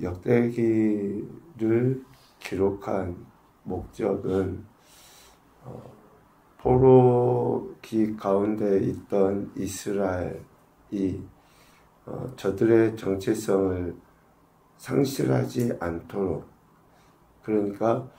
역대기를 기록한 목적은 포로기 가운데 있던 이스라엘이 저들의 정체성을 상실하지 않도록, 그러니까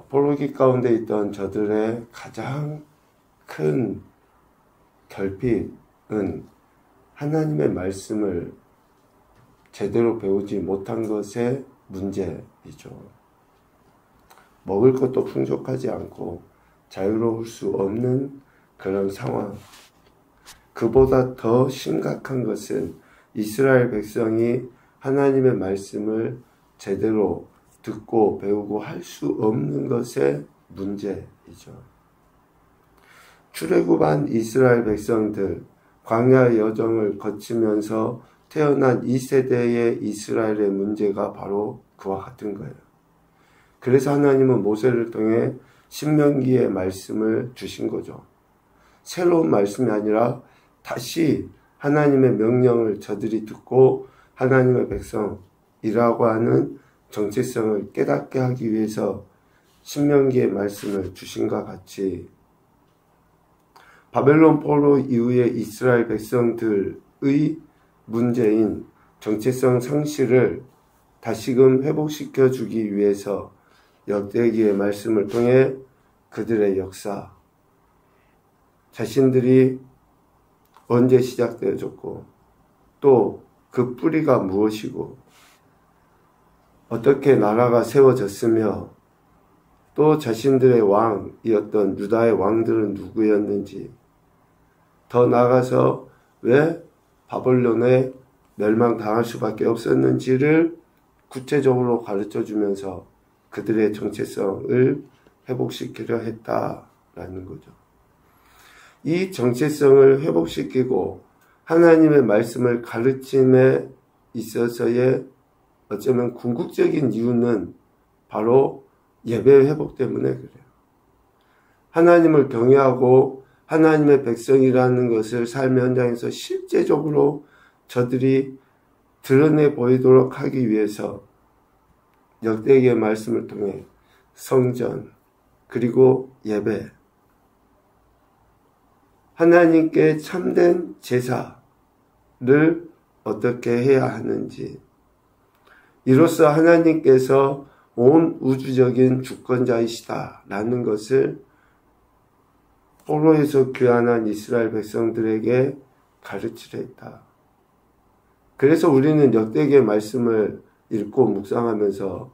포로기 가운데 있던 저들의 가장 큰 결핍은 하나님의 말씀을 제대로 배우지 못한 것의 문제이죠. 먹을 것도 풍족하지 않고 자유로울 수 없는 그런 상황. 그보다 더 심각한 것은 이스라엘 백성이 하나님의 말씀을 제대로 듣고 배우고 할 수 없는 것의 문제이죠. 출애굽한 이스라엘 백성들, 광야의 여정을 거치면서 태어난 2세대의 이스라엘의 문제가 바로 그와 같은 거예요. 그래서 하나님은 모세를 통해 신명기의 말씀을 주신 거죠. 새로운 말씀이 아니라 다시 하나님의 명령을 저들이 듣고 하나님의 백성이라고 하는 정체성을 깨닫게 하기 위해서 신명기의 말씀을 주신과 같이 바벨론 포로 이후에 이스라엘 백성들의 문제인 정체성 상실을 다시금 회복시켜 주기 위해서 역대기의 말씀을 통해 그들의 역사, 자신들이 언제 시작되어졌고 또 그 뿌리가 무엇이고 어떻게 나라가 세워졌으며 또 자신들의 왕이었던 유다의 왕들은 누구였는지, 더 나아가서 왜 바벨론에 멸망당할 수밖에 없었는지를 구체적으로 가르쳐 주면서 그들의 정체성을 회복시키려 했다라는 거죠. 이 정체성을 회복시키고 하나님의 말씀을 가르침에 있어서의 어쩌면 궁극적인 이유는 바로 예배 회복 때문에 그래요. 하나님을 경외하고 하나님의 백성이라는 것을 삶의 현장에서 실제적으로 저들이 드러내 보이도록 하기 위해서 역대기의 말씀을 통해 성전 그리고 예배, 하나님께 참된 제사를 어떻게 해야 하는지, 이로써 하나님께서 온 우주적인 주권자이시다라는 것을 포로에서 귀환한 이스라엘 백성들에게 가르치려 했다. 그래서 우리는 역대기의 말씀을 읽고 묵상하면서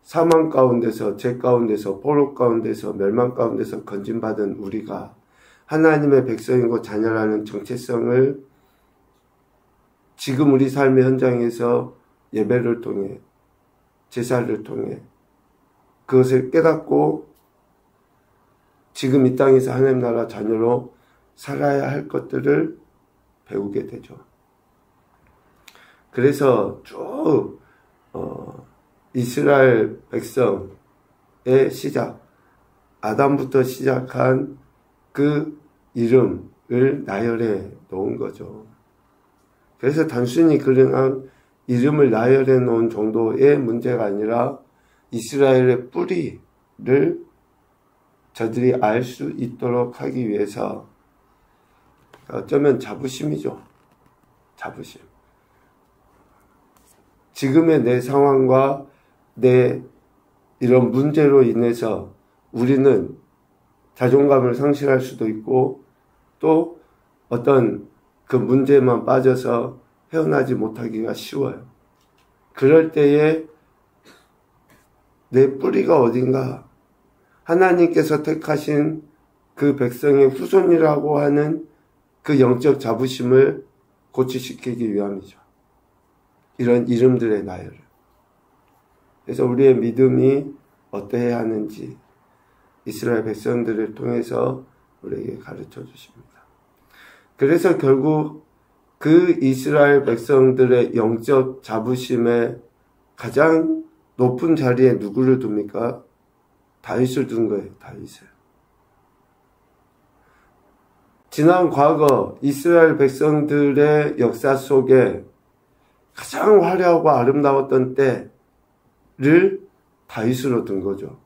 사망 가운데서, 죄 가운데서, 포로 가운데서, 멸망 가운데서 건진받은 우리가 하나님의 백성이고 자녀라는 정체성을 지금 우리 삶의 현장에서 예배를 통해, 제사를 통해 그것을 깨닫고 지금 이 땅에서 하나님 나라 자녀로 살아야 할 것들을 배우게 되죠. 그래서 쭉 이스라엘 백성의 시작, 아담부터 시작한 그 이름을 나열해 놓은 거죠. 그래서 단순히 그냥 이름을 나열해 놓은 정도의 문제가 아니라 이스라엘의 뿌리를 저들이 알 수 있도록 하기 위해서 어쩌면 자부심이죠. 자부심. 지금의 내 상황과 내 이런 문제로 인해서 우리는 자존감을 상실할 수도 있고 또 어떤 그 문제만 빠져서 헤어나지 못하기가 쉬워요. 그럴 때에 내 뿌리가 어딘가, 하나님께서 택하신 그 백성의 후손이라고 하는 그 영적 자부심을 고취시키기 위함이죠. 이런 이름들의 나열을. 그래서 우리의 믿음이 어떠해야 하는지 이스라엘 백성들을 통해서 우리에게 가르쳐 주십니다. 그래서 결국 그 이스라엘 백성들의 영적 자부심의 가장 높은 자리에 누구를 둡니까? 다윗을 둔 거예요. 다윗을. 지난 과거 이스라엘 백성들의 역사 속에 가장 화려하고 아름다웠던 때를 다윗으로 둔 거죠.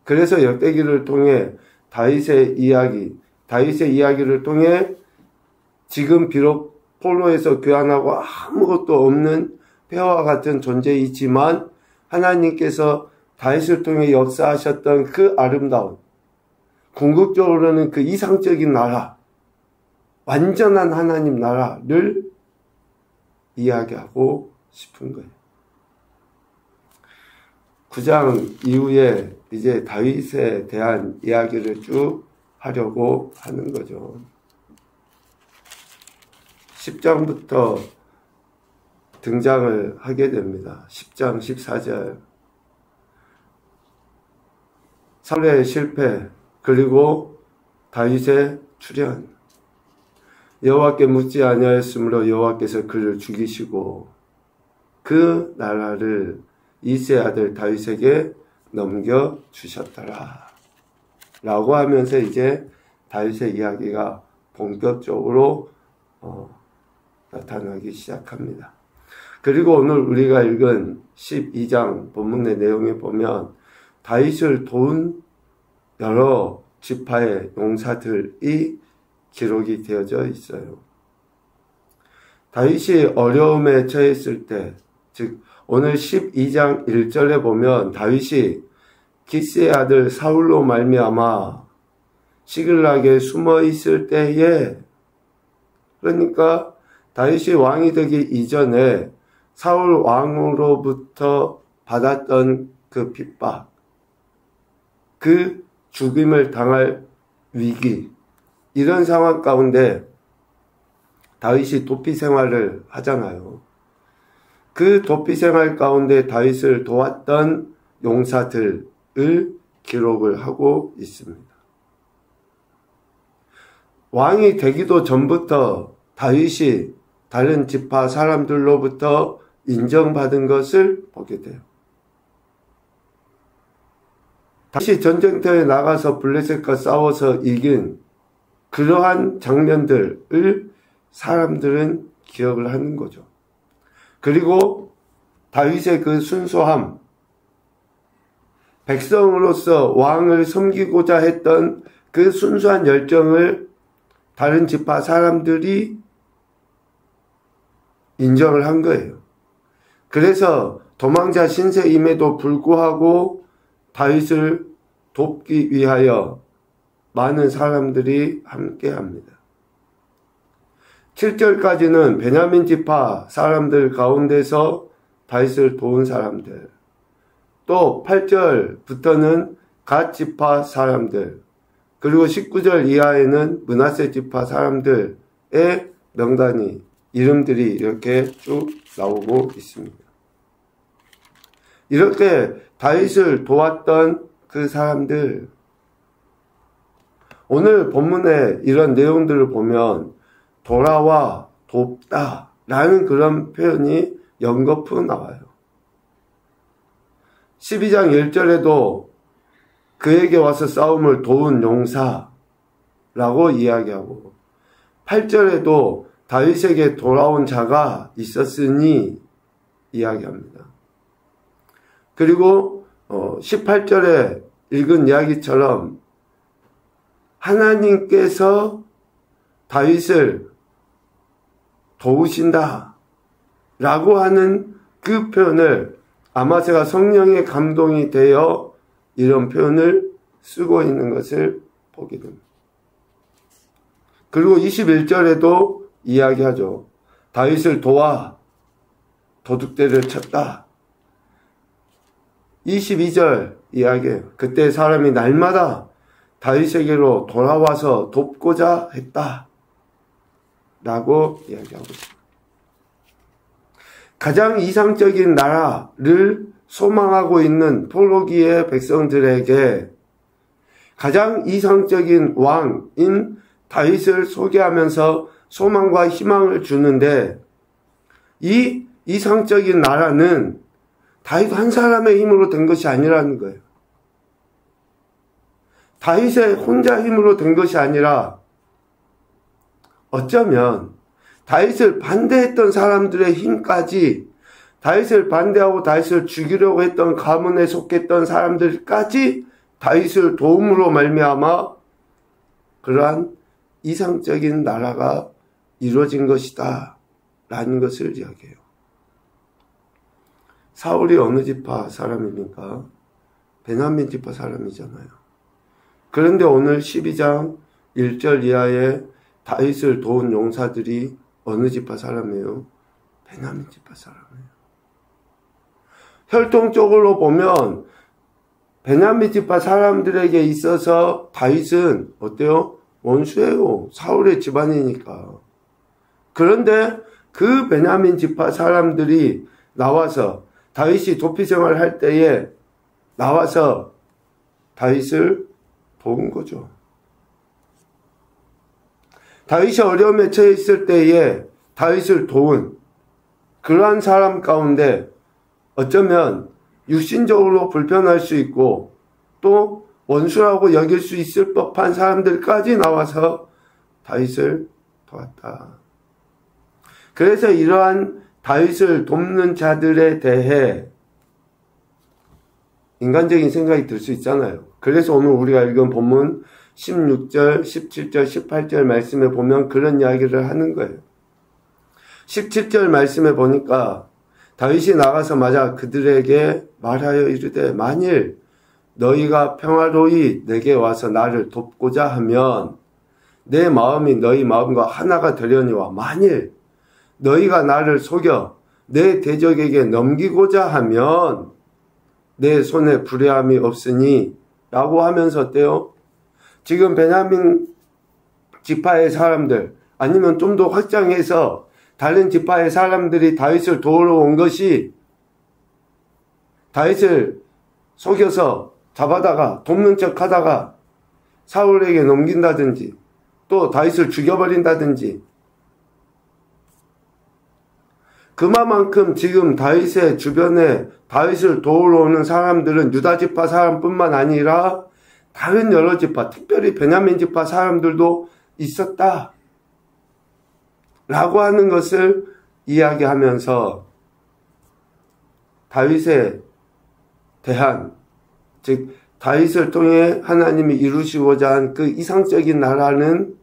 그래서 역대기를 통해 다윗의 이야기를 통해 지금 비록 포로에서 교환하고 아무것도 없는 폐허와 같은 존재이지만 하나님께서 다윗을 통해 역사하셨던 그 아름다운, 궁극적으로는 그 이상적인 나라, 완전한 하나님 나라를 이야기하고 싶은 거예요. 9장 이후에 이제 다윗에 대한 이야기를 쭉 하려고 하는 거죠. 10장부터 등장을 하게 됩니다. 10장 14절. 사울의 실패, 그리고 다윗의 출현. 여호와께 묻지 아니하였으므로 여호와께서 그를 죽이시고 그 나라를 이새의 아들 다윗에게 넘겨주셨더라. 라고 하면서 이제 다윗의 이야기가 본격적으로 나타나기 시작합니다. 그리고 오늘 우리가 읽은 12장 본문의 내용에 보면 다윗을 도운 여러 지파의 용사들이 기록이 되어져 있어요. 다윗이 어려움에 처했을 때, 즉 오늘 12장 1절에 보면 다윗이 기스의 아들 사울로 말미암아 시글락에 숨어 있을 때에, 그러니까 다윗이 왕이 되기 이전에 사울 왕으로부터 받았던 그 핍박, 그 죽임을 당할 위기, 이런 상황 가운데 다윗이 도피 생활을 하잖아요. 그 도피 생활 가운데 다윗을 도왔던 용사들을 기록을 하고 있습니다. 왕이 되기도 전부터 다윗이 다른 지파 사람들로부터 인정받은 것을 보게 돼요. 다윗이 전쟁터에 나가서 블레셋과 싸워서 이긴 그러한 장면들을 사람들은 기억을 하는 거죠. 그리고 다윗의 그 순수함, 백성으로서 왕을 섬기고자 했던 그 순수한 열정을 다른 지파 사람들이 인정을 한 거예요. 그래서 도망자 신세임에도 불구하고 다윗을 돕기 위하여 많은 사람들이 함께합니다. 7절까지는 베냐민 지파 사람들 가운데서 다윗을 도운 사람들, 또 8절부터는 갓 지파 사람들, 그리고 19절 이하에는 므낫세 지파 사람들의 명단이, 이름들이 이렇게 쭉 나오고 있습니다. 이렇게 다윗을 도왔던 그 사람들, 오늘 본문의 이런 내용들을 보면 돌아와 돕다 라는 그런 표현이 연거푸 나와요. 12장 1절에도 그에게 와서 싸움을 도운 용사라고 이야기하고, 8절에도 다윗에게 돌아온 자가 있었으니 이야기합니다. 그리고 18절에 읽은 이야기처럼 하나님께서 다윗을 도우신다 라고 하는 그 표현을 아마새가 성령의 감동이 되어 이런 표현을 쓰고 있는 것을 보게 됩니다. 그리고 21절에도 이야기하죠. 다윗을 도와 도둑대를 쳤다. 22절 이야기해요. 그때 사람이 날마다 다윗에게로 돌아와서 돕고자 했다 라고 이야기하고 있습니다. 가장 이상적인 나라를 소망하고 있는 포로기의 백성들에게 가장 이상적인 왕인 다윗을 소개하면서 소망과 희망을 주는데, 이 이상적인 나라는 다윗 한 사람의 힘으로 된 것이 아니라는 거예요. 다윗의 혼자 힘으로 된 것이 아니라 어쩌면 다윗을 반대했던 사람들의 힘까지, 다윗을 반대하고 다윗을 죽이려고 했던 가문에 속했던 사람들까지 다윗을 도움으로 말미암아 그러한 이상적인 나라가 이루어진 것이다 라는 것을 이야기해요. 사울이 어느 지파 사람입니까? 베냐민 지파 사람이잖아요. 그런데 오늘 12장 1절 이하에 다윗을 도운 용사들이 어느 지파 사람이에요? 베냐민 지파 사람이에요. 혈통적으로 보면 베냐민 지파 사람들에게 있어서 다윗은 어때요? 원수예요. 사울의 집안이니까. 그런데 그 베냐민 지파 사람들이 나와서 다윗이 도피 생활할 때에 나와서 다윗을 도운 거죠. 다윗이 어려움에 처해 있을 때에 다윗을 도운 그러한 사람 가운데 어쩌면 육신적으로 불편할 수 있고 또 원수라고 여길 수 있을 법한 사람들까지 나와서 다윗을 도왔다. 그래서 이러한 다윗을 돕는 자들에 대해 인간적인 생각이 들 수 있잖아요. 그래서 오늘 우리가 읽은 본문 16절, 17절, 18절 말씀에 보면 그런 이야기를 하는 거예요. 17절 말씀에 보니까 다윗이 나가서 마자 그들에게 말하여 이르되 만일 너희가 평화로이 내게 와서 나를 돕고자 하면 내 마음이 너희 마음과 하나가 되려니와 만일 너희가 나를 속여 내 대적에게 넘기고자 하면 내 손에 불의함이 없으니 라고 하면서 어때요? 지금 베냐민 지파의 사람들 아니면 좀 더 확장해서 다른 지파의 사람들이 다윗을 도우러 온 것이 다윗을 속여서 잡아다가 돕는 척 하다가 사울에게 넘긴다든지 또 다윗을 죽여버린다든지 그만큼 지금 다윗의 주변에 다윗을 도우러 오는 사람들은 유다 지파 사람뿐만 아니라 다른 여러 지파, 특별히 베냐민 지파 사람들도 있었다 라고 하는 것을 이야기하면서 다윗에 대한, 즉 다윗을 통해 하나님이 이루시고자 한 그 이상적인 나라는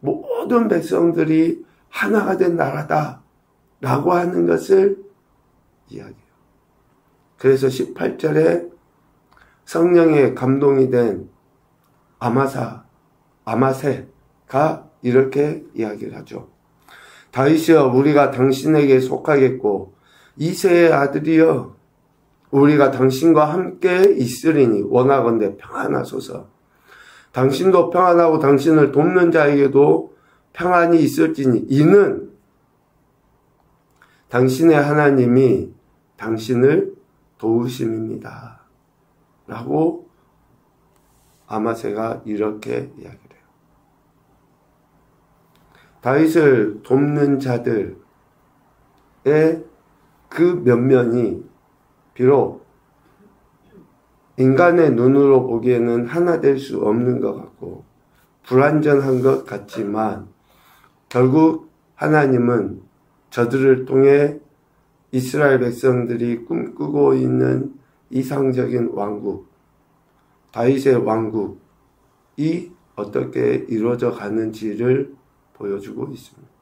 모든 백성들이 하나가 된 나라다 라고 하는 것을 이야기해요. 그래서 18절에 성령의 감동이 된 아마세가 이렇게 이야기를 하죠. 다윗이여 우리가 당신에게 속하겠고 이새의 아들이여 우리가 당신과 함께 있으리니 원하건대 평안하소서. 당신도 평안하고 당신을 돕는 자에게도 평안이 있을지니 이는 당신의 하나님이 당신을 도우심입니다. 라고 아마세가 이렇게 이야기를 해요. 다윗을 돕는 자들의 그 면면이 비록 인간의 눈으로 보기에는 하나 될 수 없는 것 같고 불완전한 것 같지만 결국 하나님은 저들을 통해 이스라엘 백성들이 꿈꾸고 있는 이상적인 왕국, 다윗의 왕국이 어떻게 이루어져 가는지를 보여주고 있습니다.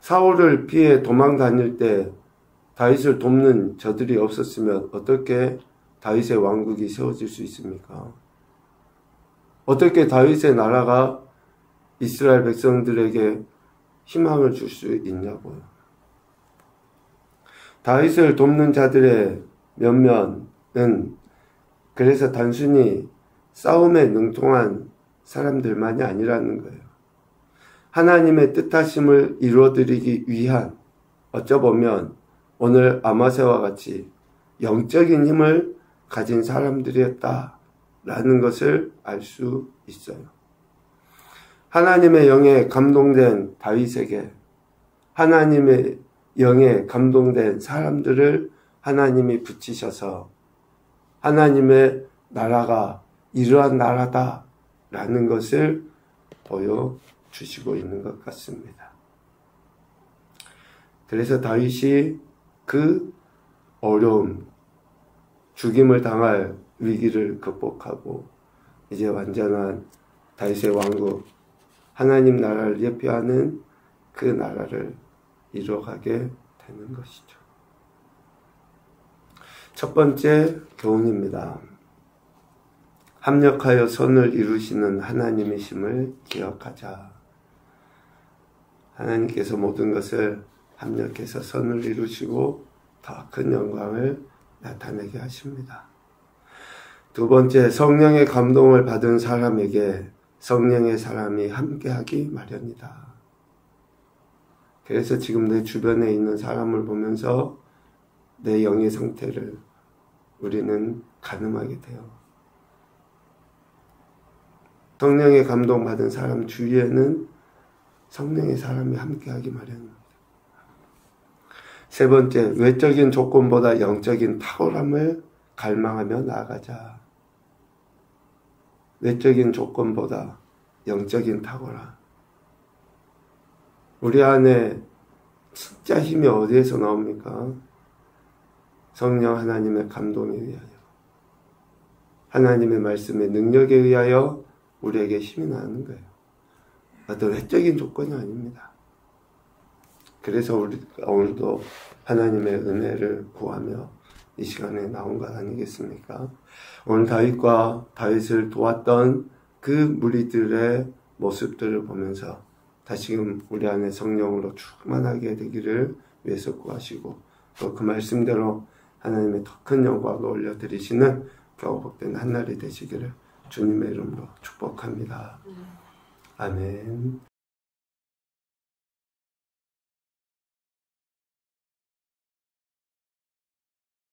사울을 피해 도망 다닐 때 다윗을 돕는 저들이 없었으면 어떻게 다윗의 왕국이 세워질 수 있습니까? 어떻게 다윗의 나라가 이스라엘 백성들에게 희망을 줄 수 있냐고요. 다윗을 돕는 자들의 면면은 그래서 단순히 싸움에 능통한 사람들만이 아니라는 거예요. 하나님의 뜻하심을 이루어드리기 위한 어쩌보면 오늘 아마세와 같이 영적인 힘을 가진 사람들이었다라는 것을 알 수 있어요. 하나님의 영에 감동된 다윗에게 하나님의 영에 감동된 사람들을 하나님이 붙이셔서 하나님의 나라가 이러한 나라다라는 것을 보여주셨어요. 주시고 있는 것 같습니다. 그래서 다윗이 그 어려움, 죽임을 당할 위기를 극복하고 이제 완전한 다윗의 왕국, 하나님 나라를 예표하는 그 나라를 이루어가게 되는 것이죠. 첫 번째 교훈입니다. 합력하여 선을 이루시는 하나님이심을 기억하자. 하나님께서 모든 것을 합력해서 선을 이루시고 더 큰 영광을 나타내게 하십니다. 두 번째, 성령의 감동을 받은 사람에게 성령의 사람이 함께하기 마련이다. 그래서 지금 내 주변에 있는 사람을 보면서 내 영의 상태를 우리는 가늠하게 돼요. 성령의 감동받은 사람 주위에는 성령의 사람이 함께하기 마련입니다. 세 번째, 외적인 조건보다 영적인 탁월함을 갈망하며 나아가자. 외적인 조건보다 영적인 탁월함. 우리 안에 진짜 힘이 어디에서 나옵니까? 성령 하나님의 감동에 의하여, 하나님의 말씀의 능력에 의하여 우리에게 힘이 나는 거예요. 어떤 외적인 조건이 아닙니다. 그래서 우리가 오늘도 하나님의 은혜를 구하며 이 시간에 나온 것 아니겠습니까? 오늘 다윗을 도왔던 그 무리들의 모습들을 보면서 다시금 우리 안에 성령으로 충만하게 되기를 위해서 구하시고 또 그 말씀대로 하나님의 더 큰 영광을 올려드리시는 겨우 복된 한날이 되시기를 주님의 이름으로 축복합니다. 아멘.